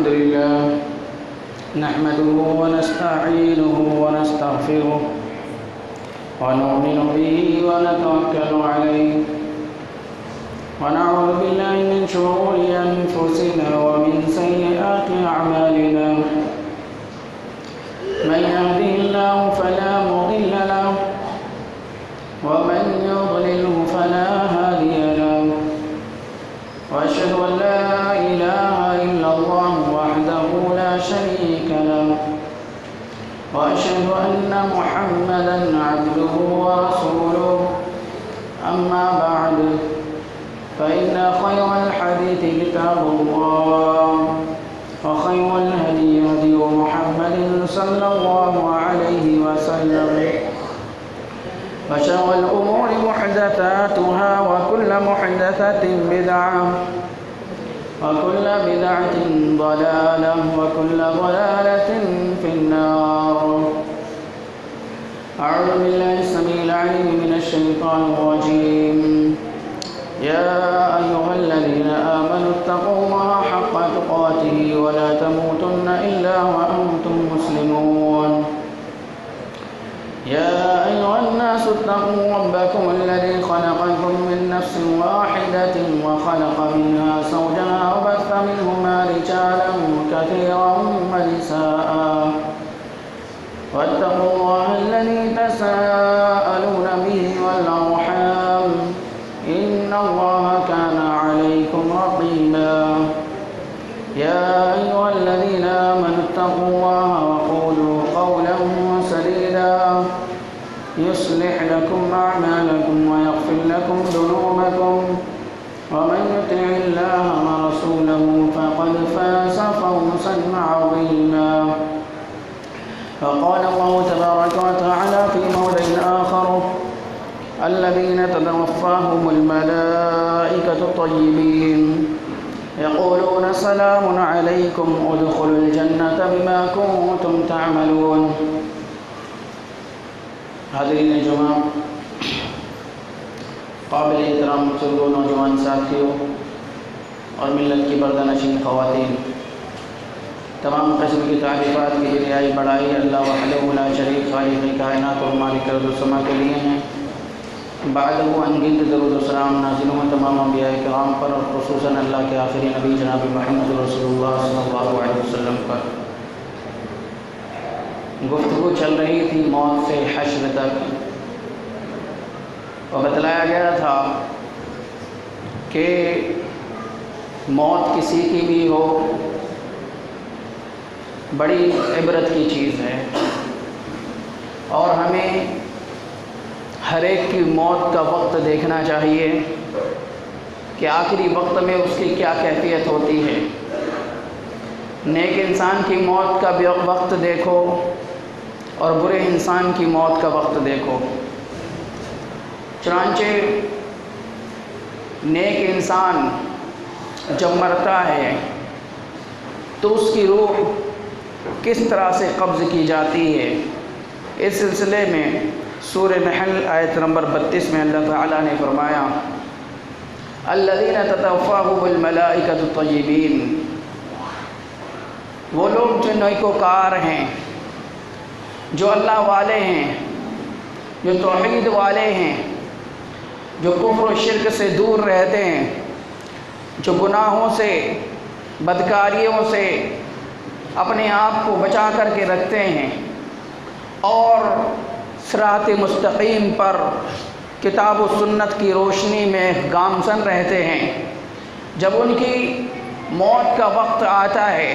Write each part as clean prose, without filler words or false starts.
لله نحمده ونستعينه ونستغفره ونؤمن به ونتوكل عليه ونعوذ بالله من شرور أنفسنا ومن سيئات أعمالنا من يهده الله فلا مضل له ومن يضلله فلا هادي له وأشهد أن لا إله إلا الله وحده لا شريك له وأشهد أن محمدا عبده ورسوله أما بعد فإن خير الحديث كتاب الله وخير الهدي هدي محمد صلى الله عليه وسلم وشر الأمور محدثاتها وكل محدثة بدعة وكل بدعة ضلالة وكل ضلالة في النار. أعوذ بالله السميع العليم من الشيطان الرجيم. يا أيها الذين آمنوا اتقوا الله حق تقاته ولا تموتن إلا وأنتم مسلمون. يا أيها الناس اتقوا ربكم الذي خلقكم من نفس واحدة وخلق منها زوجها وبث منهما رجالا كثيرا ونساء واتقوا الله الذي تساءلون به والأرحام إن الله كان عليكم رقيبا. يا أيها الذين آمنوا اتقوا الله وقولوا قولا سديدا يصلح لكم أعمالكم ويغفر لكم ذنوبكم ومن يطع الله ورسوله فقد فاز فوزا عظيما. وقال الله تبارك وتعالى في موضع آخر الذين تتوفاهم الملائكة الطيبين يقولون سلام عليكم ادخلوا الجنة بما كنتم تعملون. حاضرین جمعہ، قابل احترام بزرگوں، نوجوان ساتھیوں اور ملت کی پردہ-نشین خواتین، تمام قسم کی تعریفات کی رعائی بڑائی اللہ وحدہ لا شریک خالق کائنات اور مالک ارض و سما کے لیے ہیں. بعد وہ انگنت درود و سلام نازل ہوں تمام انبیاء کرام پر اور خصوصاً اللہ کے آخری نبی جناب محمد رسول اللہ صلی اللہ علیہ وسلم پر. گفتگو چل رہی تھی موت سے حشر تک، اور بتلایا گیا تھا کہ موت کسی کی بھی ہو بڑی عبرت کی چیز ہے، اور ہمیں ہر ایک کی موت کا وقت دیکھنا چاہیے کہ آخری وقت میں اس کی کیا کیفیت ہوتی ہے. نیک انسان کی موت کا بھی وقت دیکھو اور برے انسان کی موت کا وقت دیکھو. چنانچہ نیک انسان جب مرتا ہے تو اس کی روح کس طرح سے قبض کی جاتی ہے، اس سلسلے میں سورہ نحل آیت نمبر 32 میں اللہ تعالیٰ نے فرمایا الذین تتوفاهم الملائکۃ الطیبین، وہ لوگ جو نیکوکار ہیں، جو اللہ والے ہیں، جو توحید والے ہیں، جو کفر و شرک سے دور رہتے ہیں، جو گناہوں سے بدکاریوں سے اپنے آپ کو بچا کر کے رکھتے ہیں اور صراط مستقیم پر کتاب و سنت کی روشنی میں گامزن رہتے ہیں. جب ان کی موت کا وقت آتا ہے،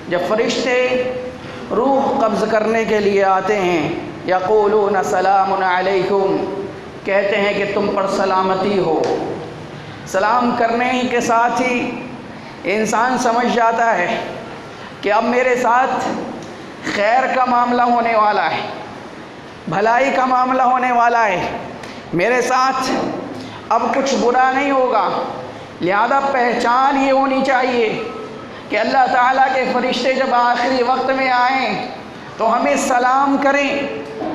جب فرشتے روح قبض کرنے کے لیے آتے ہیں، یقولون سلام علیکم، کہتے ہیں کہ تم پر سلامتی ہو. سلام کرنے ہی کے ساتھ ہی انسان سمجھ جاتا ہے کہ اب میرے ساتھ خیر کا معاملہ ہونے والا ہے، بھلائی کا معاملہ ہونے والا ہے، میرے ساتھ اب کچھ برا نہیں ہوگا. لہذا پہچان یہ ہونی چاہیے کہ اللہ تعالیٰ کے فرشتے جب آخری وقت میں آئیں تو ہمیں سلام کریں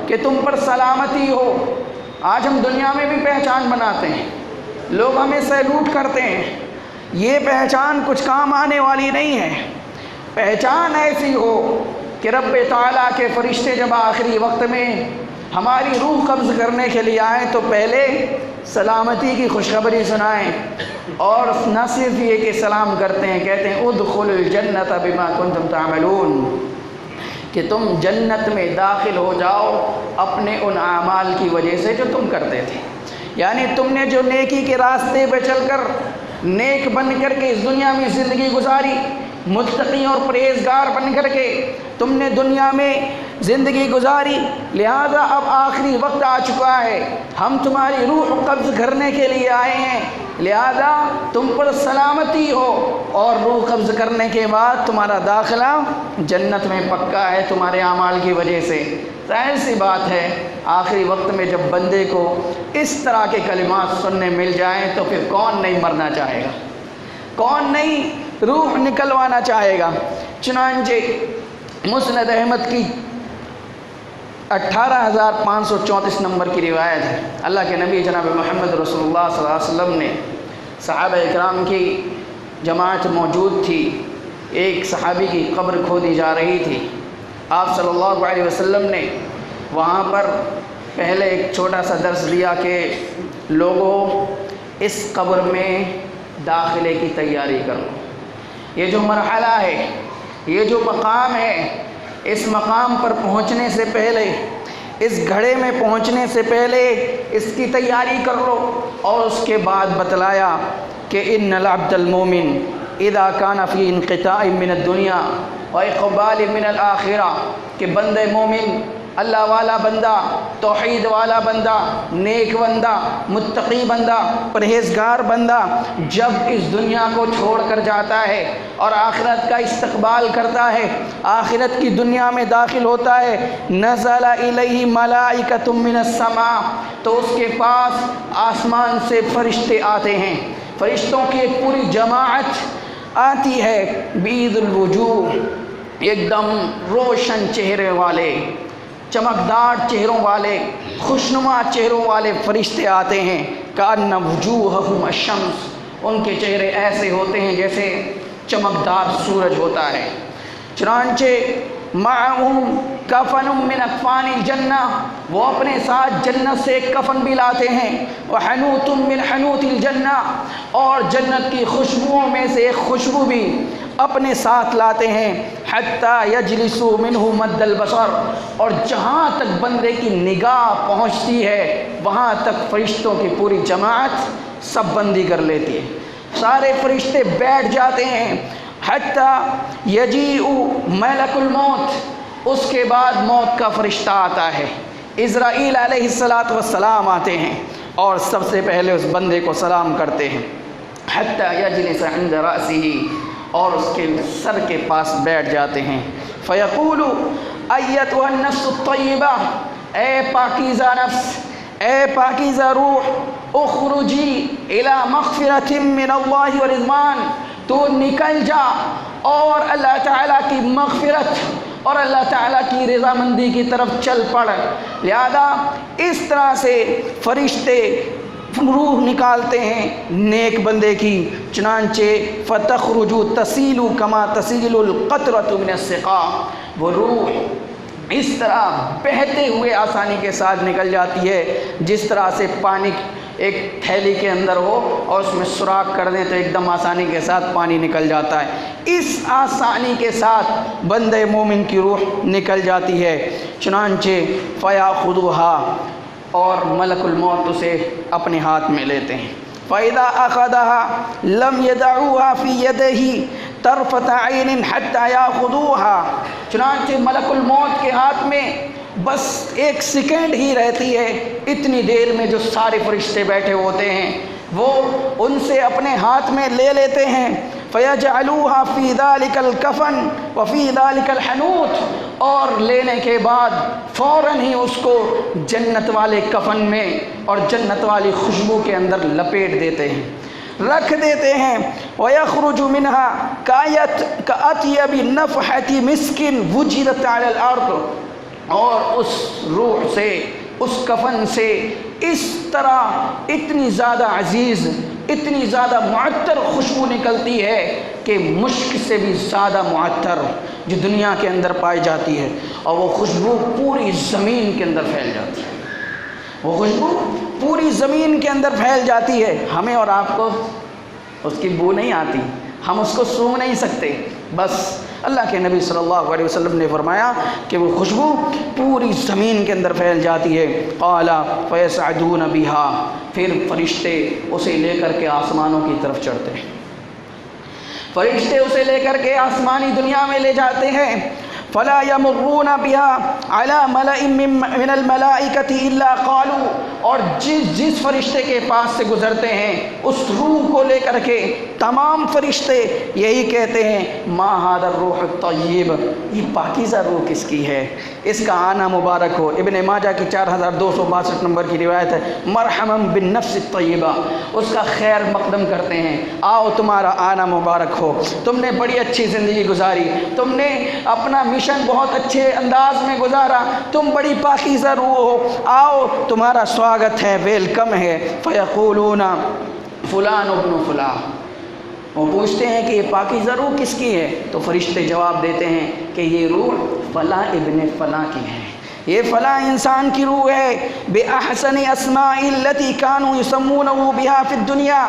کہ تم پر سلامتی ہو. آج ہم دنیا میں بھی پہچان بناتے ہیں، لوگ ہمیں سیلوٹ کرتے ہیں، یہ پہچان کچھ کام آنے والی نہیں ہے. پہچان ایسی ہو کہ رب تعالیٰ کے فرشتے جب آخری وقت میں ہماری روح قبض کرنے کے لیے آئیں تو پہلے سلامتی کی خوشخبری سنائیں، اور نہ صرف یہ کہ سلام کرتے ہیں، کہتے ہیں ادخلوا الجنت بما کنتم تعملون، کہ تم جنت میں داخل ہو جاؤ اپنے ان اعمال کی وجہ سے جو تم کرتے تھے۔ یعنی تم نے جو نیکی کے راستے پہ چل کر نیک بن کر کے اس دنیا میں زندگی گزاری، متقی اور پرہیزگار بن کر کے تم نے دنیا میں زندگی گزاری، لہذا اب آخری وقت آ چکا ہے، ہم تمہاری روح قبض کرنے کے لیے آئے ہیں، لہذا تم پر سلامتی ہو، اور روح قبض کرنے کے بعد تمہارا داخلہ جنت میں پکا ہے تمہارے اعمال کی وجہ سے۔ ظاہر سی بات ہے آخری وقت میں جب بندے کو اس طرح کے کلمات سننے مل جائیں تو پھر کون نہیں مرنا چاہے گا، کون نہیں روح نکلوانا چاہے گا۔ چنانچہ مسند احمد کی 18534 نمبر کی روایت ہے، اللہ کے نبی جناب محمد رسول اللہ صلی اللہ علیہ وسلم نے، صحابہ اکرام کی جماعت موجود تھی، ایک صحابی کی قبر کھودی جا رہی تھی، آپ صلی اللہ علیہ وسلم نے وہاں پر پہلے ایک چھوٹا سا درس دیا کہ لوگوں اس قبر میں داخلے کی تیاری کرو، یہ جو مرحلہ ہے، یہ جو مقام ہے، اس مقام پر پہنچنے سے پہلے، اس گھڑے میں پہنچنے سے پہلے اس کی تیاری کر لو۔ اور اس کے بعد بتلایا کہ ان العبد المومن اذا کان فی انقطاع من الدنیا و اقبال من الآخرہ، کہ بندہ مومن، اللہ والا بندہ، توحید والا بندہ، نیک بندہ، متقی بندہ، پرہیزگار بندہ جب اس دنیا کو چھوڑ کر جاتا ہے اور آخرت کا استقبال کرتا ہے، آخرت کی دنیا میں داخل ہوتا ہے، نزل الیہ ملائکۃ من السماء، تو اس کے پاس آسمان سے فرشتے آتے ہیں، فرشتوں کی ایک پوری جماعت آتی ہے، بیض الوجوہ، ایک دم روشن چہرے والے، چمکدار چہروں والے، خوشنما چہروں والے فرشتے آتے ہیں، کأن وجوہہم الشمس، ان کے چہرے ایسے ہوتے ہیں جیسے چمکدار سورج ہوتا ہے۔ چنانچہ معہم کفن من اکفان الجنہ، وہ اپنے ساتھ جنت سے ایک کفن بھی لاتے ہیں، وحنوت من حنوت الجنہ، اور جنت کی خوشبوؤں میں سے ایک خوشبو بھی اپنے ساتھ لاتے ہیں، حتی یجلسوا منہ مد البصر، اور جہاں تک بندے کی نگاہ پہنچتی ہے وہاں تک فرشتوں کی پوری جماعت سب بندی کر لیتی ہے، سارے فرشتے بیٹھ جاتے ہیں، حتی یجیء ملک الموت، اس کے بعد موت کا فرشتہ آتا ہے، عزرائیل علیہ السلام آتے ہیں اور سب سے پہلے اس بندے کو سلام کرتے ہیں، حتی یجلس عند رأسہ، اور اس کے سر کے پاس بیٹھ جاتے ہیں، فیقول ایتھا النفس الطیبہ، اے پاکیزہ نفس، اے پاکیزہ روح، اخرجی الی مغفرۃ من اللہ ورضوان، تو نکل جا اور اللہ تعالیٰ کی مغفرت اور اللہ تعالیٰ کی رضامندی کی طرف چل پڑ۔ لہذا اس طرح سے فرشتے روح نکالتے ہیں نیک بندے کی، چنانچہ فتخرج تسیل کما تسیل القطرۃ من السقا، وہ روح اس طرح بہتے ہوئے آسانی کے ساتھ نکل جاتی ہے جس طرح سے پانی ایک تھیلی کے اندر ہو اور اس میں سوراخ کر دیں تو ایک دم آسانی کے ساتھ پانی نکل جاتا ہے، اس آسانی کے ساتھ بندے مومن کی روح نکل جاتی ہے۔ چنانچہ فیاخذھا، اور ملک الموت اسے اپنے ہاتھ میں لیتے ہیں، فَإِذَا أَخَذَهَا لَمْ يَدَعُوهَا فِي يَدَيْهِ طَرْفَةَ عَيْنٍ حَتَّى يَأْخُذُوهَا، چنانچہ ملک الموت کے ہاتھ میں بس ایک سیکنڈ ہی رہتی ہے، اتنی دیر میں جو سارے فرشتے بیٹھے ہوتے ہیں وہ ان سے اپنے ہاتھ میں لے لیتے ہیں، فَيَجْعَلُوهَا فِي ذَلِكَ الْكَفَنِ وَفِي ذَلِكَ الْحَنُوتِ، اور لینے کے بعد فوراً ہی اس کو جنت والے کفن میں اور جنت والی خوشبو کے اندر لپیٹ دیتے ہیں، رکھ دیتے ہیں، وَيَخْرُجُ مِنْهَا كَأَطْيَبِ نَفْحَةِ مِسْكٍ وُجِدَتْ عَلَى الْأَرْضِ، اور اس روح سے، اس کفن سے اس طرح اتنی زیادہ عزیز اتنی زیادہ معطر خوشبو نکلتی ہے کہ مشک سے بھی زیادہ معطر جو دنیا کے اندر پائی جاتی ہے، اور وہ خوشبو پوری زمین کے اندر پھیل جاتی ہے، وہ خوشبو پوری زمین کے اندر پھیل جاتی ہے۔ ہمیں اور آپ کو اس کی بو نہیں آتی، ہم اس کو سونگھ نہیں سکتے، بس اللہ کے نبی صلی اللہ علیہ وسلم نے فرمایا کہ وہ خوشبو پوری زمین کے اندر پھیل جاتی ہے۔ قال فیصعدون بہا، پھر فرشتے اسے لے کر کے آسمانوں کی طرف چڑھتے ہیں، فرشتے اسے لے کر کے آسمانی دنیا میں لے جاتے ہیں۔ فلا يمرون بها على ملأ من الملائكة الا قالوا، اور جس فرشتے کے پاس سے گزرتے ہیں اس روح کو لے کر کے تمام فرشتے یہی کہتے ہیں ما هذا الروح الطیب، یہ پاکیزہ روح کس کی ہے، اس کا آنا مبارک ہو۔ ابن ماجہ کی 4262 نمبر کی روایت ہے، مرحبا بالنفس الطیبہ، اس کا خیر مقدم کرتے ہیں، آؤ تمہارا آنا مبارک ہو، تم نے بڑی اچھی زندگی گزاری، تم نے اپنا مشن بہت اچھے انداز میں گزارا، تم بڑی پاکیزہ روح ہو، آؤ تمہارا سواگت ہے، ویلکم ہے۔ فیقولون فلان ابن فلان، وہ پوچھتے ہیں کہ یہ پاکیزہ روح کس کی ہے، تو فرشتے جواب دیتے ہیں کہ یہ روح فلاں ابن فلاں کی ہے، یہ فلاں انسان کی روح ہے۔ بِأَحْسَنِ أَسْمَاءِ الَّتِي كَانُوا يُسَمُّونَهُ بِهَا فِي الدُّنْيَا،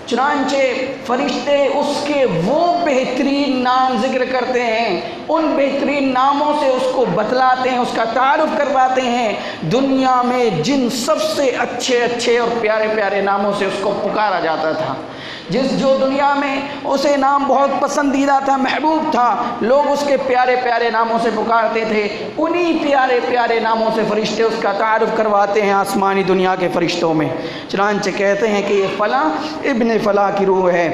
چنانچہ فرشتے اس کے وہ بہترین نام ذکر کرتے ہیں، ان بہترین ناموں سے اس کو بتلاتے ہیں، اس کا تعارف کرواتے ہیں، دنیا میں جن سب سے اچھے اور پیارے پیارے ناموں سے اس کو پکارا جاتا تھا، جو دنیا میں اسے نام بہت پسندیدہ تھا، محبوب تھا، لوگ اس کے پیارے پیارے ناموں سے پکارتے تھے، انہی پیارے پیارے ناموں سے فرشتے اس کا تعارف کرواتے ہیں آسمانی دنیا کے فرشتوں میں۔ چنانچہ کہتے ہیں کہ یہ فلاں ابن فلاں کی روح ہے،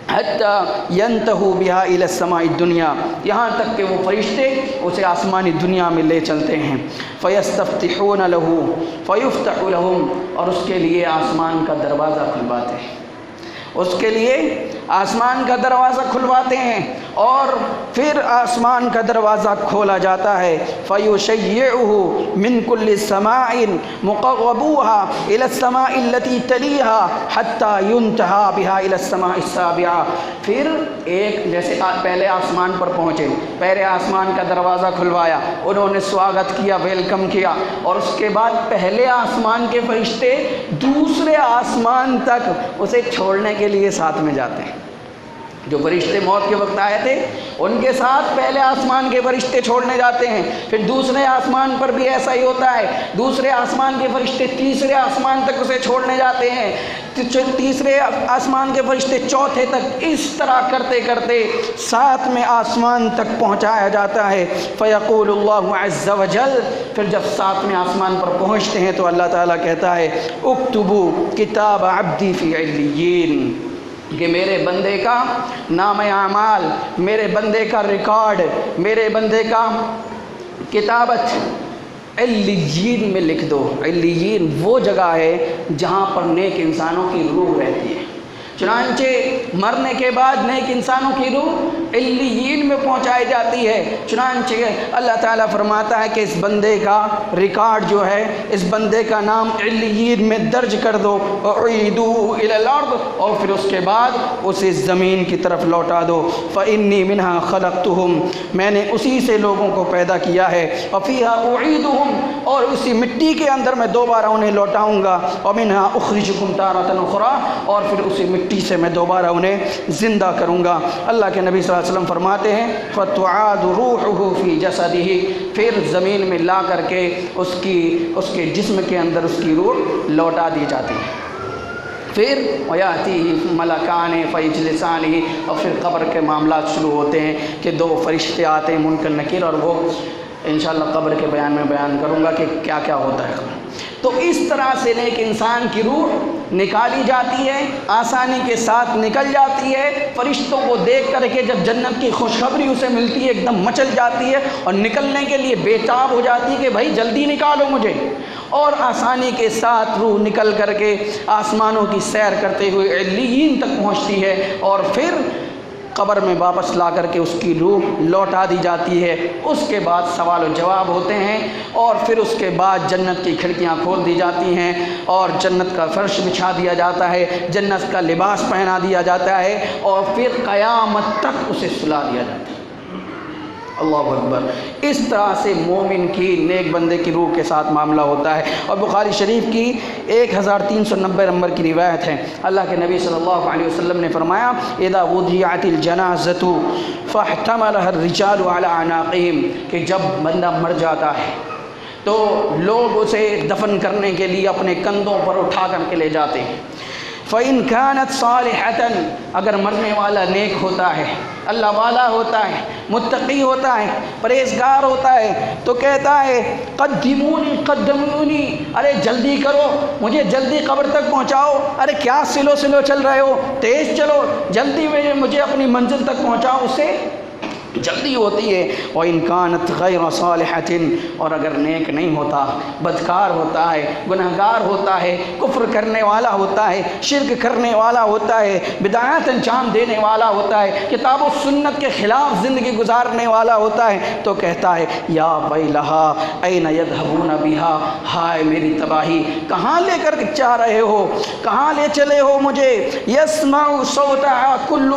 حتی ینتہو بہا الی السماء الدنیا، یہاں تک کہ وہ فرشتے اسے آسمانی دنیا میں لے چلتے ہیں۔ فیستفتحون لہ فیفتح لہم، اور اس کے لیے آسمان کا دروازہ کھلواتے ہیں، اس کے لیے آسمان کا دروازہ کھلواتے ہیں، اور پھر آسمان کا دروازہ کھولا جاتا ہے۔ فَيُشَيِّعُهُ مِنْ كُلِّ سَمَاءٍ مُقَرَّبُوهَا إِلَى السَّمَاءِ الَّتِي تَلِيهَا حَتَّى يُنْتَهَا بِهَا إِلَى السَّمَاءِ السَّابِعَةِ، پھر ایک جیسے پہلے آسمان پر پہنچے، پہلے آسمان کا دروازہ کھلوایا، انہوں نے سواگت کیا، ویلکم کیا، اور اس کے بعد پہلے آسمان کے فرشتے دوسرے آسمان تک اسے چھوڑنے کے لیے ساتھ میں جاتے ہیں۔ جو فرشتے موت کے وقت آئے تھے ان کے ساتھ پہلے آسمان کے فرشتے چھوڑنے جاتے ہیں، پھر دوسرے آسمان پر بھی ایسا ہی ہوتا ہے، دوسرے آسمان کے فرشتے تیسرے آسمان تک اسے چھوڑنے جاتے ہیں، تیسرے آسمان کے فرشتے چوتھے تک، اس طرح کرتے کرتے ساتویں آسمان تک پہنچایا جاتا ہے۔ فیقول اللہ عز وجل، پھر جب ساتویں آسمان پر پہنچتے ہیں تو اللہ تعالیٰ کہتا ہے اکتبوا کتاب عبدی فی علیین، کہ میرے بندے کا نام اعمال، میرے بندے کا ریکارڈ، میرے بندے کا کتابت علیین میں لکھ دو۔ علیین وہ جگہ ہے جہاں پر نیک انسانوں کی روح رہتی ہے، چنانچہ مرنے کے بعد نیک انسانوں کی روح علیین میں پہنچائی جاتی ہے۔ چنانچہ اللہ تعالیٰ فرماتا ہے کہ اس بندے کا ریکارڈ جو ہے، اس بندے کا نام علیین میں درج کر دو، اعیدوہ الی الارض، اور پھر اس کے بعد اسے زمین کی طرف لوٹا دو۔ فانی منہا خلقتہم، میں نے اسی سے لوگوں کو پیدا کیا ہے، وفیہا اعیدہم، اور اسی مٹی کے اندر میں دوبارہ انہیں لوٹاؤں گا، ومنہا اخرجکم تارۃ اخری، اور پھر اسی مٹی سے میں دوبارہ انہیں زندہ کروں گا۔ اللہ کے نبی صلی اللہ علیہ وسلم فرماتے ہیں فَتُعَادُ رُوحُهُ فِي جَسَدِهِ، پھر زمین میں لا کر کے اس کے جسم کے اندر اس کی روح لوٹا دی جاتی ہے۔ پھر وَيَأْتِيهِ مَلَكَانِ فَيَجْلِسَانِهِ، اور پھر قبر کے معاملات شروع ہوتے ہیں کہ دو فرشتے آتے ہیں، منکر نکیر، اور وہ انشاءاللہ قبر کے بیان میں بیان کروں گا کہ کیا کیا ہوتا ہے۔ تو اس طرح سے نیک انسان کی روح نکالی جاتی ہے، آسانی کے ساتھ نکل جاتی ہے، فرشتوں کو دیکھ کر کے جب جنت کی خوشخبری اسے ملتی ہے ایک دم مچل جاتی ہے اور نکلنے کے لیے بے تاب ہو جاتی ہے کہ بھائی جلدی نکالو مجھے، اور آسانی کے ساتھ روح نکل کر کے آسمانوں کی سیر کرتے ہوئے علیین تک پہنچتی ہے، اور پھر قبر میں واپس لا کر کے اس کی روح لوٹا دی جاتی ہے۔ اس کے بعد سوال و جواب ہوتے ہیں، اور پھر اس کے بعد جنت کی کھڑکیاں کھول دی جاتی ہیں اور جنت کا فرش بچھا دیا جاتا ہے، جنت کا لباس پہنا دیا جاتا ہے، اور پھر قیامت تک اسے سلا دیا جاتا ہے۔ اللہ اکبر۔ اس طرح سے مومن کی، نیک بندے کی روح کے ساتھ معاملہ ہوتا ہے۔ اور بخاری شریف کی 1390 نمبر کی روایت ہے، اللہ کے نبی صلی اللہ علیہ وسلم نے فرمایا اذا وضعت الجنازۃ فاحتملها الرجال على اعناقهم، کہ جب بندہ مر جاتا ہے تو لوگ اسے دفن کرنے کے لیے اپنے کندھوں پر اٹھا کر کے لے جاتے ہیں۔ فَإِنْ كَانَتْ صَالِحَةً، اگر مرنے والا نیک ہوتا ہے، اللہ والا ہوتا ہے، متقی ہوتا ہے، پرہیزگار ہوتا ہے، تو کہتا ہے قدمونی قدمونی، ارے جلدی کرو، مجھے جلدی قبر تک پہنچاؤ، ارے کیا سلو سلو چل رہے ہو، تیز چلو، جلدی میں مجھے اپنی منزل تک پہنچاؤ، اسے جلدی ہوتی ہے۔ وَإِنْ كَانَتْ غَيْرَ صَالِحَةٍ، اور اگر نیک نہیں ہوتا، بدکار ہوتا ہے، گنہگار ہوتا ہے، کفر کرنے والا ہوتا ہے، شرک کرنے والا ہوتا ہے، بدعات انجام دینے والا ہوتا ہے، کتاب و سنت کے خلاف زندگی گزارنے والا ہوتا ہے، تو کہتا ہے یا ویلہا این یذہبون بہا، ہائے میری تباہی، کہاں لے کر جا رہے ہو، کہاں لے چلے ہو مجھے۔ یسمع صوتہا کل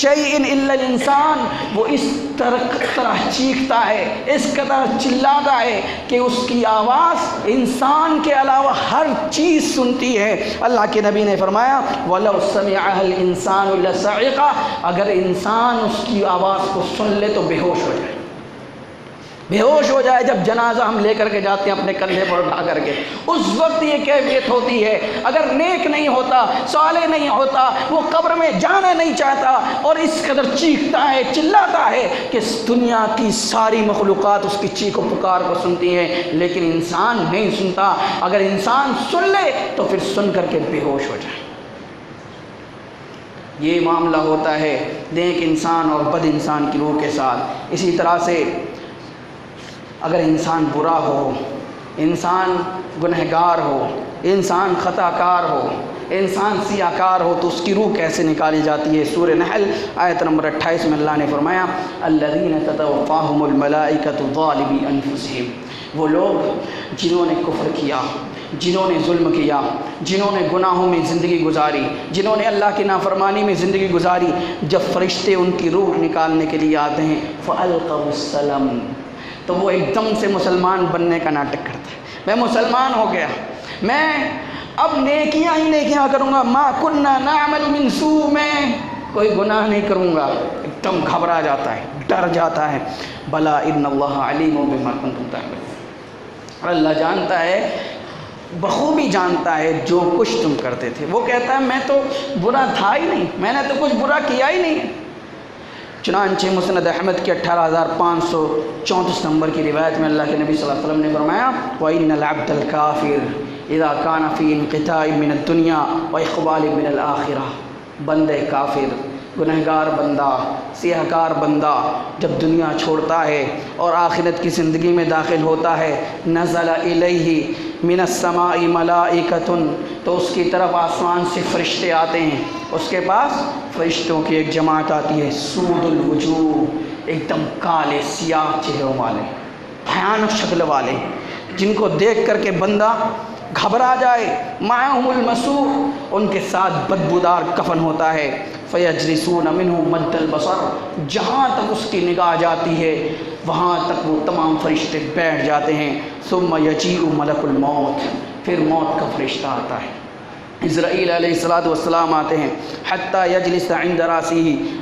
شیء الا الانسان، وہ اس طرح چیختا ہے، اس قدر چلاتا ہے کہ اس کی آواز انسان کے علاوہ ہر چیز سنتی ہے۔ اللہ کے نبی نے فرمایا وَلَوْ سَمِعَهَا الْإِنسَانُ لَصَعِقَ، اگر انسان اس کی آواز کو سن لے تو بے ہوش ہو جائے، بے ہوش ہو جائے۔ جب جنازہ ہم لے کر کے جاتے ہیں اپنے کندھے پر اٹھا کر کے، اس وقت یہ کیفیت ہوتی ہے۔ اگر نیک نہیں ہوتا، صالح نہیں ہوتا، وہ قبر میں جانا نہیں چاہتا، اور اس قدر چیختا ہے، چلاتا ہے کہ دنیا کی ساری مخلوقات اس کی چیخ و پکار کو سنتی ہیں، لیکن انسان نہیں سنتا۔ اگر انسان سن لے تو پھر سن کر کے بے ہوش ہو جائے۔ یہ معاملہ ہوتا ہے نیک انسان اور بد انسان کی روح کے ساتھ۔ اسی طرح سے اگر انسان برا ہو، انسان گنہگار ہو، انسان خطا کار ہو، انسان سیاہ کار ہو، تو اس کی روح کیسے نکالی جاتی ہے؟ سورہ نحل آیت نمبر 28 میں اللہ نے فرمایا الذین تتوفاہم الملائکۃ ظالمی انفسہم، وہ لوگ جنہوں نے کفر کیا، جنہوں نے ظلم کیا، جنہوں نے گناہوں میں زندگی گزاری، جنہوں نے اللہ کی نافرمانی میں زندگی گزاری، جب فرشتے ان کی روح نکالنے کے لیے آتے ہیں فَأَلْقَوْا السَّلَمَ، تو وہ ایک دم سے مسلمان بننے کا ناٹک کرتا ہے، میں مسلمان ہو گیا، میں اب نیکیاں ہی نیکیاں کروں گا، ما کننا نعمل من سوء، میں کوئی گناہ نہیں کروں گا، ایک دم گھبرا جاتا ہے، ڈر جاتا ہے۔ بلا ان اللہ علیم بما کنتم تعملون، اور اللہ جانتا ہے، بخوبی جانتا ہے جو کچھ تم کرتے تھے۔ وہ کہتا ہے میں تو برا تھا ہی نہیں، میں نے تو کچھ برا کیا ہی نہیں۔ چنانچہ مسند احمد کی 18534 نمبر کی روایت میں اللہ کے نبی صلی اللہ علیہ وسلم نے فرمایا وَإِنَّ الْعَبْدَ الْكَافِرِ إِذَا كَانَ فِي انْقِطَاعٍ مِّنَ الدُّنْيَا وَإِقْبَالٍ مِّنَ الْآخِرَةِ، بندے کافر، گنہگار بندہ، سیاہ کار بندہ جب دنیا چھوڑتا ہے اور آخرت کی زندگی میں داخل ہوتا ہے، نزل الیہ من السماء ملائکۃ، تو اس کی طرف آسمان سے فرشتے آتے ہیں، اس کے پاس فرشتوں کی ایک جماعت آتی ہے، سود الوجوہ، ایک دم کالے سیاہ چہروں والے، بھیانک شکل والے، جن کو دیکھ کر کے بندہ گھبرا جائے۔ معہم المسوح، ان کے ساتھ بدبودار کفن ہوتا ہے۔ فیجلسون منہ مد البصر، جہاں تک اس کی نگاہ جاتی ہے وہاں تک وہ تمام فرشتے بیٹھ جاتے ہیں۔ ثم یجیء ملک الموت، پھر موت کا فرشتہ آتا ہے، اسرائیل علیہ السلام آتے ہیں، حتیٰ یجلس عند راسہ،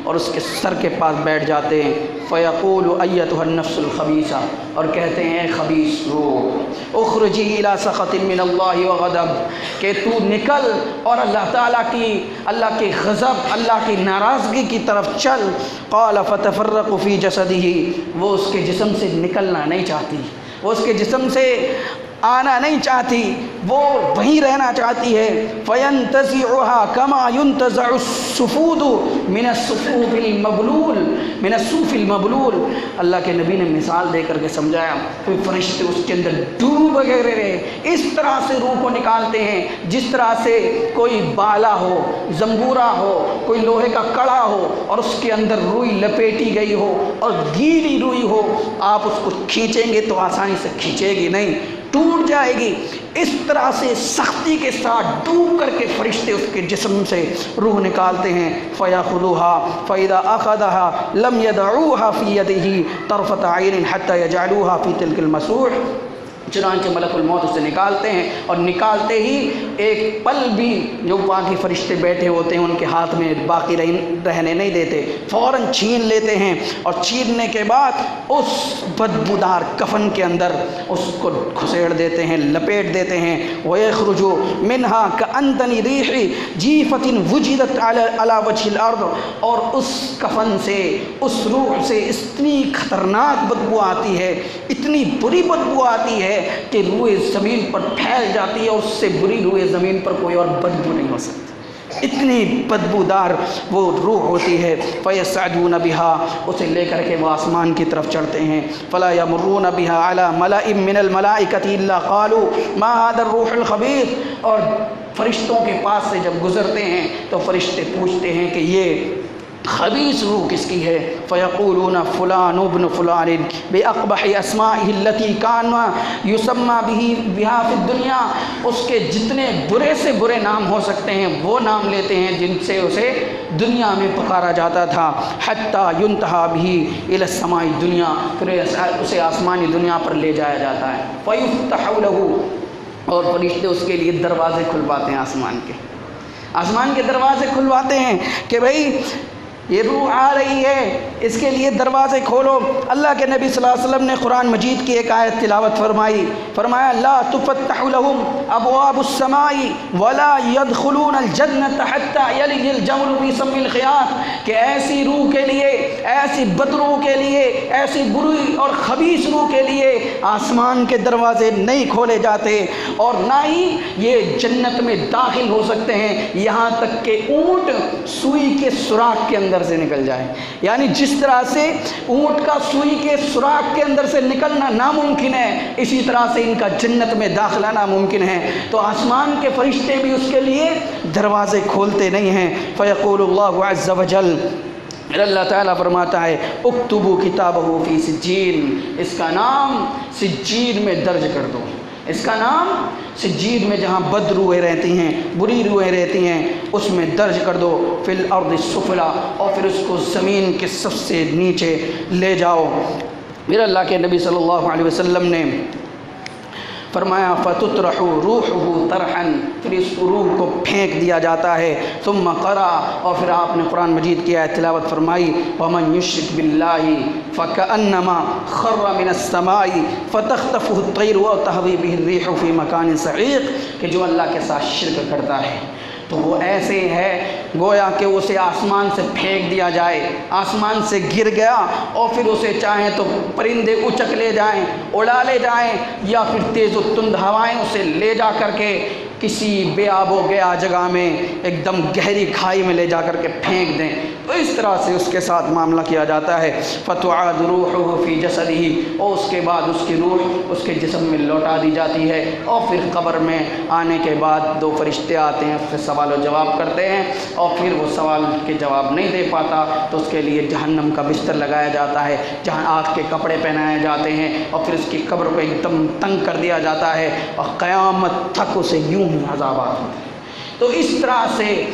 اور اس کے سر کے پاس بیٹھ جاتے ہیں۔ فیقول ایتھا النفس الخبیثہ، اور کہتے ہیں اے خبیث روح، اخرجی الی سخط من اللہ وغضب، کہ تو نکل اور اللہ تعالیٰ کے غضب، اللہ کی ناراضگی کی طرف چل۔ قال فتفرق فی جسدہ، وہ اس کے جسم سے نکلنا نہیں چاہتی، وہ اس کے جسم سے آنا نہیں چاہتی، وہ وہیں رہنا چاہتی ہے۔ فَيَنْتَزِعُهَا كَمَا يُنْتَزَعُ السُّفُودُ مِنَ الصُّفُوفِ الْمَبْلُولِ۔ اللہ کے نبی نے مثال دے کر کے سمجھایا، کوئی فرشتے اس کے اندر ڈوب گئے رہے، اس طرح سے روح کو نکالتے ہیں جس طرح سے کوئی بالا ہو، زنبورا ہو، کوئی لوہے کا کڑا ہو اور اس کے اندر روئی لپیٹی گئی ہو اور گیلی روئی ہو، آپ اس کو کھینچیں گے تو آسانی سے کھینچے گی نہیں، ٹوٹ جائے گی۔ اس طرح سے سختی کے ساتھ ڈوب کر کے فرشتے اس کے جسم سے روح نکالتے ہیں۔ فَيَأْخُذُوهَا فَإِذَا أَخَذَهَا لَمْ يَدْعُوهَا فِي يَدِهِ طَرْفَةَ عَيْنٍ حَتَّى يَجْعَلُوهَا فِي تِلْكَ الْمَسُوحِ۔ چنانچہ ملک الموت اسے نکالتے ہیں، اور نکالتے ہی ایک پل بھی جو باقی فرشتے بیٹھے ہوتے ہیں ان کے ہاتھ میں باقی رہنے نہیں دیتے، فوراً چھین لیتے ہیں، اور چھیننے کے بعد اس بدبودار کفن کے اندر اس کو کھسیڑ دیتے ہیں، لپیٹ دیتے ہیں۔ وَيَخْرُجُ مِنْهَا كَأَنْتَنِ رِيحِ جِيفَةٍ وُجِدَتْ عَلَى وَجْهِ الْأَرْضِ، اور اس کفن سے، اس روح سے اتنی خطرناک بدبو آتی ہے، اتنی بری بدبو آتی ہے کہ روح زمین پر پھیل جاتی ہے، اس سے بری روح زمین پر کوئی اور بدبو نہیں ہو سکتی، اتنی بدبودار وہ روح ہوتی ہے۔ فَيَسْعَدُونَ بِهَا، اسے لے کر کے وہ آسمان کی طرف چڑھتے ہیں۔ فَلَا يَمُرُّونَ بِهَا عَلَى مَلَئٍ مِّنَ الْمَلَائِكَةِ إِلَّا قَالُوا مَا هَذَا الرُّوحُ الْخَبِيثُ، اور فرشتوں کے پاس سے جب گزرتے ہیں تو فرشتے پوچھتے ہیں کہ یہ خبیث روح کس کی ہے؟ فَيَقُولُونَ فُلَانُ ابْنُ فُلَانٍ بِأَقْبَحِ أَسْمَائِهِ الَّتِي كَانَ يُسَمَّى بِهَا فِي الدُّنْيَا، اس کے جتنے برے سے برے نام ہو سکتے ہیں وہ نام لیتے ہیں جن سے اسے دنیا میں پکارا جاتا تھا۔ حَتَّى يُنْتَهَى بِهِ إِلَى السَّمَاءِ الدُّنْيا، پھر اسے آسمانی دنیا پر لے جایا جاتا ہے۔ فَيُفْتَحُ لَهُ، اور فرشتے اس کے لیے دروازے کھلواتے ہیں، آسمان کے دروازے کھلواتے ہیں کہ بھئی یہ روح آ رہی ہے، اس کے لیے دروازے کھولو۔ اللہ کے نبی صلی اللہ علیہ وسلم نے قرآن مجید کی ایک آیت تلاوت فرمایا لا تفتح لهم ابواب السماء ولا يدخلون الجنة حتى يلج الجمل في سم الخياط، کہ ایسی روح کے لیے، ایسی بدروح کے لیے، ایسی بری اور خبیث روح کے لیے آسمان کے دروازے نہیں کھولے جاتے، اور نہ ہی یہ جنت میں داخل ہو سکتے ہیں یہاں تک کہ اونٹ سوئی کے سوراخ کے اندر سے نکل جائے۔ یعنی جس طرح سے اونٹ کا سوئی کے سوراخ کے اندر سے نکلنا ناممکن ہے، اسی طرح سے ان کا جنت میں داخلہ ناممکن ہے، تو آسمان کے فرشتے بھی اس کے لیے دروازے کھولتے نہیں ہیں۔ فیقول اللہ عز وجل، اللہ تعالیٰ فرماتا ہے اکتبوا کتابہ فی سجین، اس کا نام سجین میں درج کر دو، اس کا نام سجین میں جہاں بد روحیں رہتی ہیں، بری روحیں رہتی ہیں، اس میں درج کر دو۔ فی الارض السفلی، اور پھر اس کو زمین کے سب سے نیچے لے جاؤ۔ پھر اللہ کے نبی صلی اللہ علیہ وسلم نے فرمایا فتطرح روحه طرحا، پھر اس روح کو پھینک دیا جاتا ہے۔ ثم قرأ، اور پھر آپ نے قرآن مجید کی آیت تلاوت فرمائی ومن یشرک باللہ فکأنما خر من السماء فتخطفه الطیر وتهوی به الريح في مکان سحیق، کہ جو اللہ کے ساتھ شرک کرتا ہے تو وہ ایسے ہے گویا کہ اسے آسمان سے پھینک دیا جائے، آسمان سے گر گیا اور پھر اسے چاہیں تو پرندے اچک لے جائیں، اڑا لے جائیں، یا پھر تیز و تند ہوائیں اسے لے جا کر کے کسی بے آب و گیا جگہ میں ایک دم گہری کھائی میں لے جا کر کے پھینک دیں، تو اس طرح سے اس کے ساتھ معاملہ کیا جاتا ہے۔ فتعاد روحه فی جسدہ، اور اس کے بعد اس کی روح اس کے جسم میں لوٹا دی جاتی ہے، اور پھر قبر میں آنے کے بعد دو فرشتے آتے ہیں، اس سے سوال و جواب کرتے ہیں، اور پھر وہ سوال کے جواب نہیں دے پاتا تو اس کے لیے جہنم کا بستر لگایا جاتا ہے، جہاں آگ کے کپڑے پہنائے جاتے ہیں، اور پھر اس کی قبر کو ایک دم تنگ کر دیا جاتا ہے، اور قیامت تک اسے یوں ہی عذابات ہوتے ہیں۔ تو اس طرح سے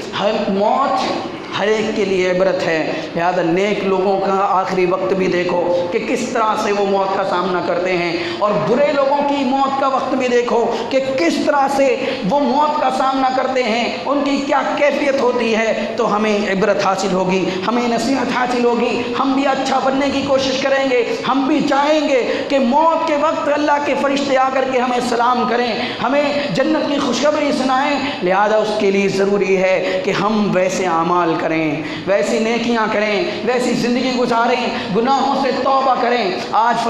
موت ہر ایک کے لیے عبرت ہے، لہذا نیک لوگوں کا آخری وقت بھی دیکھو کہ کس طرح سے وہ موت کا سامنا کرتے ہیں، اور برے لوگوں کی موت کا وقت بھی دیکھو کہ کس طرح سے وہ موت کا سامنا کرتے ہیں، ان کی کیا کیفیت ہوتی ہے، تو ہمیں عبرت حاصل ہوگی، ہمیں نصیحت حاصل ہوگی، ہم بھی اچھا بننے کی کوشش کریں گے، ہم بھی چاہیں گے کہ موت کے وقت اللہ کے فرشتے آ کر کے ہمیں سلام کریں، ہمیں جنت کی خوشخبری سنائیں، لہذا اس کے لیے ضروری ہے کہ ہم ویسے اعمال کریں، ویسی نیکیاں کریں، ویسی زندگی گزاریں، گناہوں سے توبہ کریں۔ آج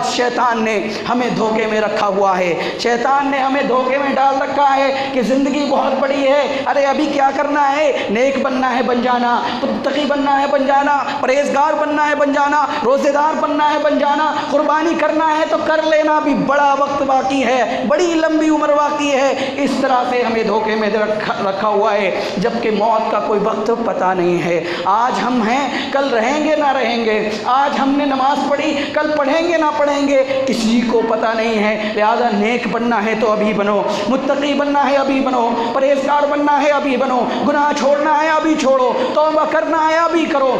شیطان نے ہمیں دھوکے میں رکھا ہوا ہے، شیطان نے ہمیں دھوکے میں ڈال رکھا ہے کہ زندگی بہت بڑی ہے، ارے ابھی کیا کرنا ہے، نیک بننا ہے بن جانا، متقی بننا ہے بن جانا، پرہیزگار بننا ہے بن جانا، روزے دار بننا ہے بن جانا، قربانی کرنا ہے تو کر لینا، بھی بڑا وقت باقی ہے، بڑی لمبی عمر باقی ہے۔ اس طرح سے ہمیں دھوکے میں رکھا ہوا ہے، جبکہ موت کا کوئی وقت پتہ نہیں ہے۔ آج ہم ہیں، کل رہیں گے نہ رہیں گے، آج ہم نے نماز پڑھی، کل پڑھیں گے نہ پڑھیں گے، کسی کو پتہ نہیں ہے۔ لہذا نیک بننا ہے تو ابھی بنو، متقی بننا ہے ابھی بنو، پرہیزگار بننا ہے ابھی بنو، گناہ چھوڑنا ہے ابھی چھوڑو، توبہ کرنا ہے ابھی کرو۔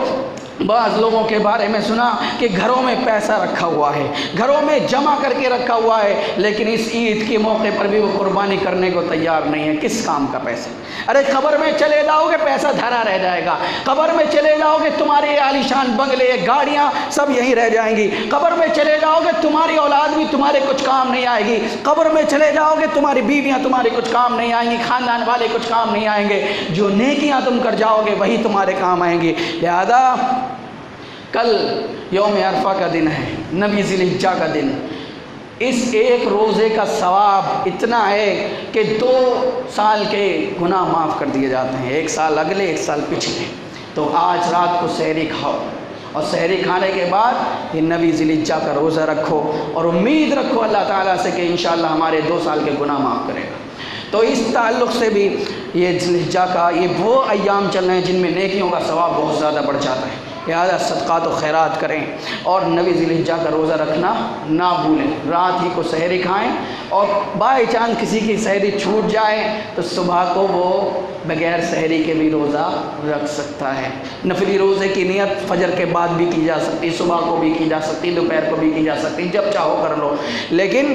بعض لوگوں کے بارے میں سنا کہ گھروں میں پیسہ رکھا ہوا ہے، گھروں میں جمع کر کے رکھا ہوا ہے، لیکن اس عید کے موقع پر بھی وہ قربانی کرنے کو تیار نہیں ہے۔ کس کام کا پیسہ؟ ارے قبر میں چلے جاؤ گے پیسہ دھرا رہ جائے گا، قبر میں چلے جاؤ گے تمہارے عالیشان بنگلے گاڑیاں سب یہیں رہ جائیں گی، قبر میں چلے جاؤ گے تمہاری اولاد بھی تمہارے کچھ کام نہیں آئے گی، قبر میں چلے جاؤ گے تمہاری بیویاں تمہارے کچھ کام نہیں آئیں گی، خاندان والے کچھ کام نہیں آئیں گے، جو نیکیاں تم کر جاؤ گے وہی تمہارے کام آئیں گی۔ لہذا کل یوم عرفہ کا دن ہے، 9 ذی الحجہ کا دن، اس ایک روزے کا ثواب اتنا ہے کہ 2 سال کے گناہ معاف کر دیے جاتے ہیں، 1 سال اگلے 1 سال پچھلے۔ تو آج رات کو سحری کھاؤ، اور سحری کھانے کے بعد یہ 9 ذی الحجہ کا روزہ رکھو، اور امید رکھو اللہ تعالیٰ سے کہ انشاءاللہ ہمارے 2 سال کے گناہ معاف کرے گا۔ تو اس تعلق سے بھی یہ ذی الحجہ کا یہ وہ ایام چل رہے ہیں جن میں نیکیوں کا ثواب بہت زیادہ بڑھ جاتا ہے۔ لہٰذا صدقات و خیرات کریں، اور 9 ذی الحجہ کا روزہ رکھنا نہ بھولیں، رات ہی کو سحری کھائیں، اور بائی چانس کسی کی سحری چھوٹ جائے تو صبح کو وہ بغیر سحری کے بھی روزہ رکھ سکتا ہے۔ نفلی روزے کی نیت فجر کے بعد بھی کی جا سکتی، صبح کو بھی کی جا سکتی، دوپہر کو بھی کی جا سکتی، جب چاہو کر لو، لیکن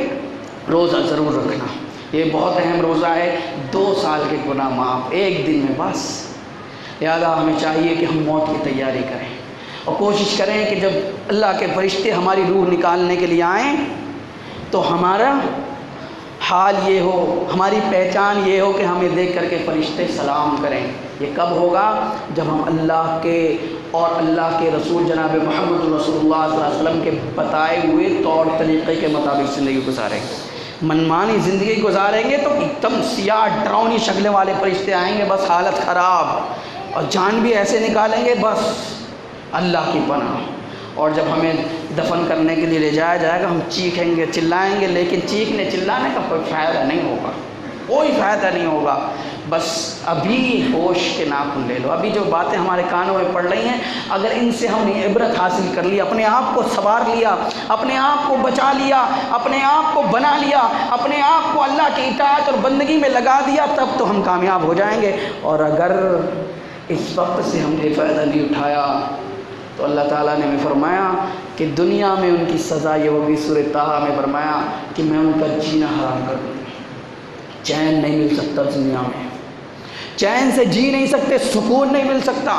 روزہ ضرور رکھنا۔ یہ بہت اہم روزہ ہے، 2 سال کے گناہ معاف ایک دن میں بس۔ لہذا ہمیں چاہیے کہ ہم موت کی تیاری کریں، اور کوشش کریں کہ جب اللہ کے فرشتے ہماری روح نکالنے کے لیے آئیں تو ہمارا حال یہ ہو، ہماری پہچان یہ ہو کہ ہمیں دیکھ کر کے فرشتے سلام کریں۔ یہ کب ہوگا؟ جب ہم اللہ کے اور اللہ کے رسول جناب محمد رسول اللہ صلی اللہ علیہ وسلم کے بتائے ہوئے طور طریقے کے مطابق زندگی گزاریں گے۔ منمانی زندگی گزاریں گے تو ایک دم سیاہ ڈراؤنی شکلیں والے فرشتے آئیں گے، بس حالت خراب، اور جان بھی ایسے نکالیں گے بس اللہ کی پناہ۔ اور جب ہمیں دفن کرنے کے لیے لے جایا جائے گا ہم چیخیں گے، چلائیں گے، لیکن چیخنے چلانے کا کوئی فائدہ نہیں ہوگا، کوئی فائدہ نہیں ہوگا۔ بس ابھی ہوش کے ناخن لے لو، ابھی جو باتیں ہمارے کانوں میں پڑ رہی ہیں اگر ان سے ہم نے عبرت حاصل کر لی، اپنے آپ کو سنوار لیا، اپنے آپ کو بچا لیا، اپنے آپ کو بنا لیا، اپنے آپ کو اللہ کی اطاعت اور بندگی میں لگا دیا، تب تو ہم کامیاب ہو جائیں گے۔ اور اگر اس وقت سے ہم نے فائدہ نہیں اٹھایا تو اللہ تعالیٰ نے ہمیں فرمایا کہ دنیا میں ان کی سزا یہ ہوگی، سورہ طٰہٰ میں فرمایا کہ میں ان کا جینا حرام کر دوں، چین نہیں مل سکتا دنیا میں، چین سے جی نہیں سکتے، سکون نہیں مل سکتا۔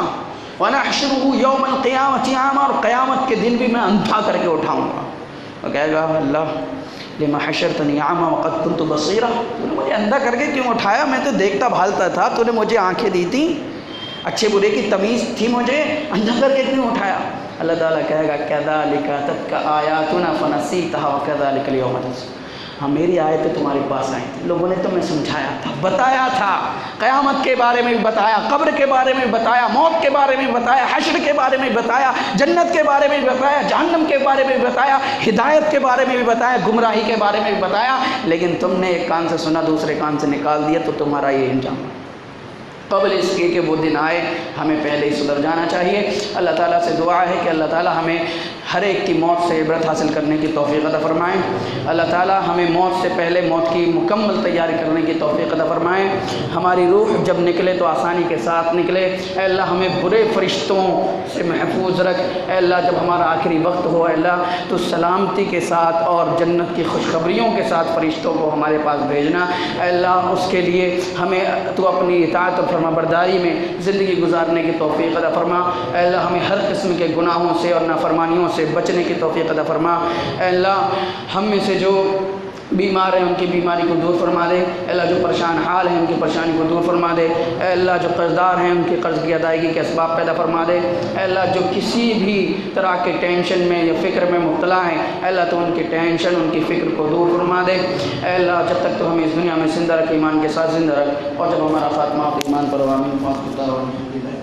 وَنَحْشُرُهُ يَوْمَ الْقِيَامَةِ أَعْمَىٰ، اور قیامت کے دن بھی میں اندھا کر کے اٹھاؤں گا۔ وہ کہے گا اللہ لِمَ حَشَرْتَنِي أَعْمَىٰ وَقَدْ كُنتُ بَصِيرًا، تو نے مجھے اندھا کر کے کیوں اٹھایا؟ میں تو دیکھتا بھالتا تھا، تو نے مجھے آنکھیں دی تھیں، اچھے برے کی تمیز تھی، مجھے اندھا کر کے کیوں اٹھایا؟ اللہ تعالیٰ کہے گا كَذَلِكَ أَتَتْكَ آيَاتُنَا فَنَسِيتَهَا وَكَذَلِكَ الْيَوْمَ تُنسَىٰ، ہاں میری آیتیں تمہارے پاس آئی تھیں، لوگوں نے تمہیں سمجھایا تھا، بتایا تھا، قیامت کے بارے میں بھی بتایا، قبر کے بارے میں بھی بتایا، موت کے بارے میں بھی بتایا، حشر کے بارے میں بھی بتایا، جنت کے بارے میں بھی بتایا، جہنم کے بارے میں بھی بتایا، ہدایت کے بارے میں بھی بتایا، گمراہی کے بارے میں بھی بتایا، لیکن تم نے ایک کان سے سنا دوسرے کان سے نکال دیا، تو تمہارا یہ انجام۔ قبل اس کے کہ وہ دن آئے ہمیں پہلے ہی سدھر جانا چاہیے۔ اللہ تعالیٰ سے دعا ہے کہ اللہ تعالیٰ ہمیں ہر ایک کی موت سے عبرت حاصل کرنے کی توفیق عطا فرمائیں۔ اللہ تعالیٰ ہمیں موت سے پہلے موت کی مکمل تیاری کرنے کی توفیق عطا فرمائیں۔ ہماری روح جب نکلے تو آسانی کے ساتھ نکلے۔ اے اللہ ہمیں برے فرشتوں سے محفوظ رکھ۔ اے اللہ جب ہمارا آخری وقت ہو اے اللہ تو سلامتی کے ساتھ اور جنت کی خوشخبریوں کے ساتھ فرشتوں کو ہمارے پاس بھیجنا۔ اے اللہ اس کے لیے ہمیں تو اپنی اطاعت اور فرما برداری میں زندگی گزارنے کی توفیق عطا فرما۔ اے اللہ ہمیں ہر قسم کے گناہوں سے اور نافرمانیوں سے بچنے کی توفیق عطا فرما۔ اے اللہ ہم میں سے جو بیمار ہیں ان کی بیماری کو دور فرما دے، اے اللہ جو پریشان حال ہیں ان کی پریشانی کو دور فرما دے، اے اللہ جو قرضدار ہیں ان کے قرض کی ادائیگی کے اسباب پیدا فرما دے، اے اللہ جو کسی بھی طرح کے ٹینشن میں یا فکر میں مبتلا ہیں، اے اللہ تو ان کی ٹینشن ان کی فکر کو دور فرما دے، اے اللہ جب تک تو ہمیں اس دنیا میں زندہ رکھ، ایمان کے ساتھ زندہ رکھ، اور جب ہمارا خاتمہ ایمان پر آمین۔